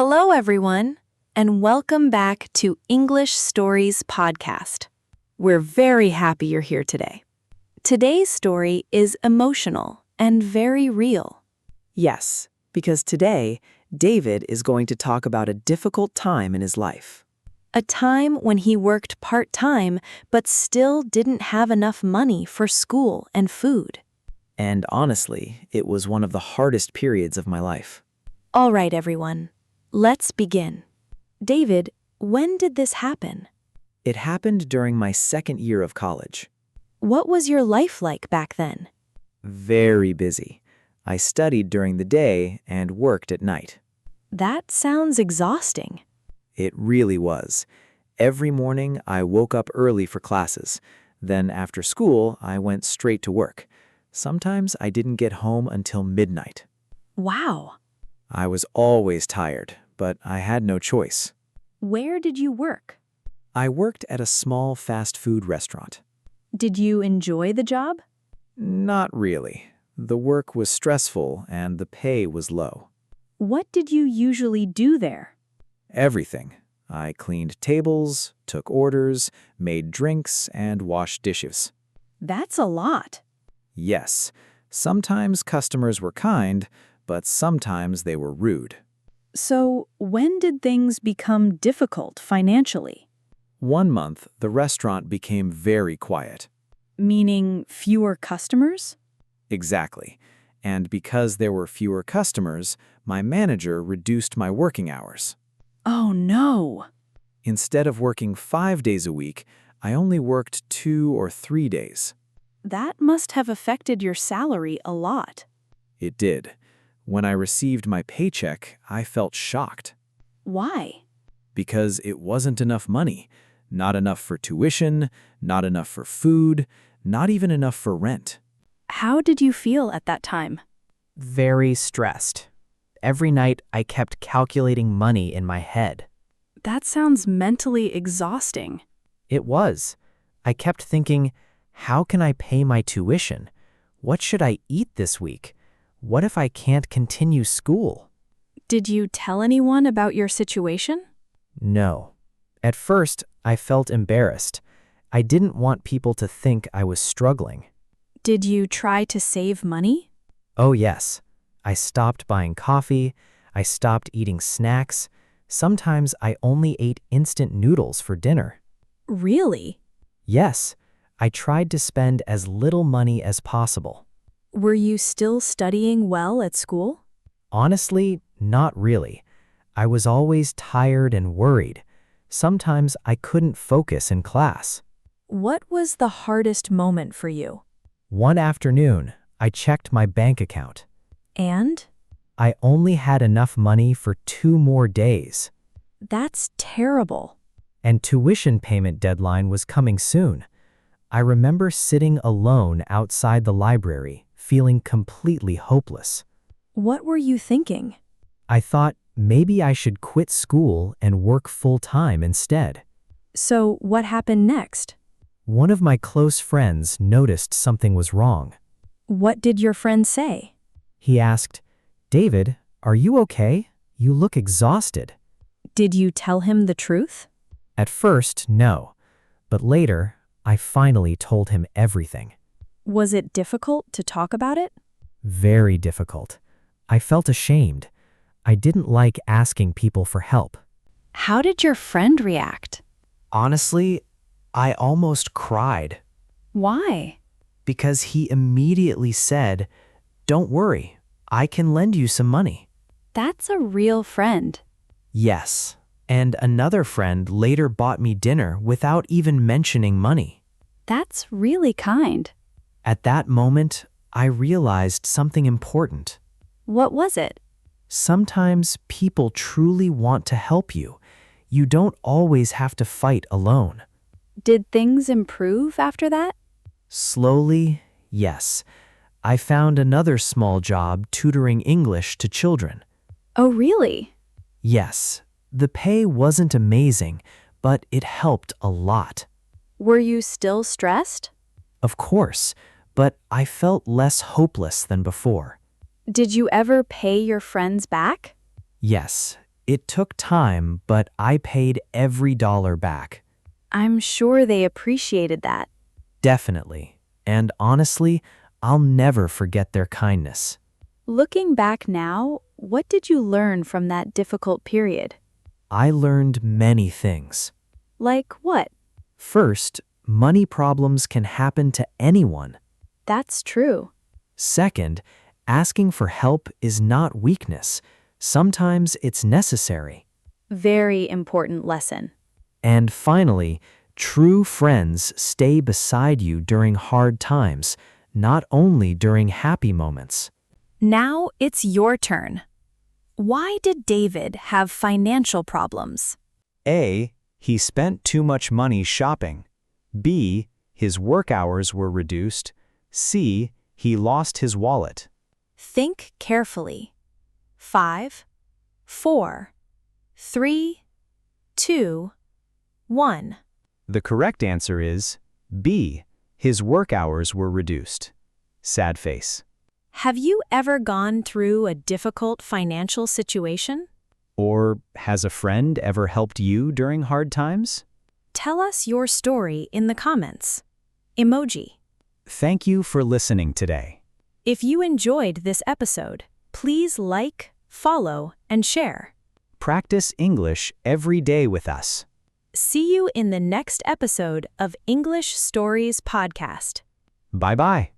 Hello, everyone, and welcome back to English Stories Podcast. We're very happy you're here today. Today's story is emotional and very real. Yes, because today, David is going to talk about a difficult time in his life. A time when he worked part-time but still didn't have enough money for school and food. And honestly, it was one of the hardest periods of my life. All right, everyone, let's begin. David, when did this happen? It happened during my second year of college. What was your life like back then? Very busy. I studied during the day and worked at night. That sounds exhausting. It really was. Every morning, I woke up early for classes. Then after school, I went straight to work. Sometimes I didn't get home until midnight. Wow. I was always tired, but I had no choice. Where did you work? I worked at a small fast food restaurant. Did you enjoy the job? Not really. The work was stressful and the pay was low. What did you usually do there? Everything. I cleaned tables, took orders, made drinks, and washed dishes. That's a lot. Yes, sometimes customers were kind, but sometimes they were rude. So, when did things become difficult financially? One month, the restaurant became very quiet. Meaning fewer customers? Exactly. And because there were fewer customers, my manager reduced my working hours. Oh no. Instead of working 5 days a week, I only worked 2 or 3 days. That must have affected your salary a lot. It did. When I received my paycheck, I felt shocked. Why? Because it wasn't enough money. Not enough for tuition, not enough for food, not even enough for rent. How did you feel at that time? Very stressed. Every night I kept calculating money in my head. That sounds mentally exhausting. It was. I kept thinking, how can I pay my tuition? What should I eat this week? What if I can't continue school? Did you tell anyone about your situation? No. At first, I felt embarrassed. I didn't want people to think I was struggling. Did you try to save money? Oh yes. I stopped buying coffee. I stopped eating snacks. Sometimes I only ate instant noodles for dinner. Really? Yes. I tried to spend as little money as possible. Were you still studying well at school? Honestly, not really. I was always tired and worried. Sometimes I couldn't focus in class. What was the hardest moment for you? One afternoon, I checked my bank account. And? I only had enough money for 2 more days. That's terrible. And tuition payment deadline was coming soon. I remember sitting alone outside the library, feeling completely hopeless. What were you thinking? I thought maybe I should quit school and work full-time instead. So, what happened next? One of my close friends noticed something was wrong. What did your friend say? He asked, "David, are you okay? You look exhausted." Did you tell him the truth? At first, no. But later, I finally told him everything. Was it difficult to talk about it? Very difficult. I felt ashamed. I didn't like asking people for help. How did your friend react? Honestly, I almost cried Why? because he immediately said, "Don't worry, I can lend you some money." That's a real friend. Yes, and another friend later bought me dinner without even mentioning money. That's really kind. At that moment, I realized something important. What was it? Sometimes people truly want to help you. You don't always have to fight alone. Did things improve after that? Slowly, yes. I found another small job tutoring English to children. Oh, really? Yes, the pay wasn't amazing, but it helped a lot. Were you still stressed? Of course, but I felt less hopeless than before. Did you ever pay your friends back? Yes, It took time, but I paid every dollar back. I'm sure they appreciated that. Definitely. And honestly, I'll never forget their kindness. Looking back now, what did you learn from that difficult period? I learned many things. Like what? First, money problems can happen to anyone. That's true. Second, asking for help is not weakness. Sometimes it's necessary. Very important lesson. And finally, true friends stay beside you during hard times, not only during happy moments. Now it's your turn. Why did David have financial problems? A. He spent too much money shopping. B. His work hours were reduced. C. He lost his wallet. Think carefully. 5, 4, 3, 2, 1. The correct answer is B. His work hours were reduced. Sad face. Have you ever gone through a difficult financial situation? Or has a friend ever helped you during hard times? Tell us your story in the comments. Emoji. Thank you for listening today. If you enjoyed this episode, please like, follow, and share. Practice English every day with us. See you in the next episode of English Stories Podcast. Bye-bye.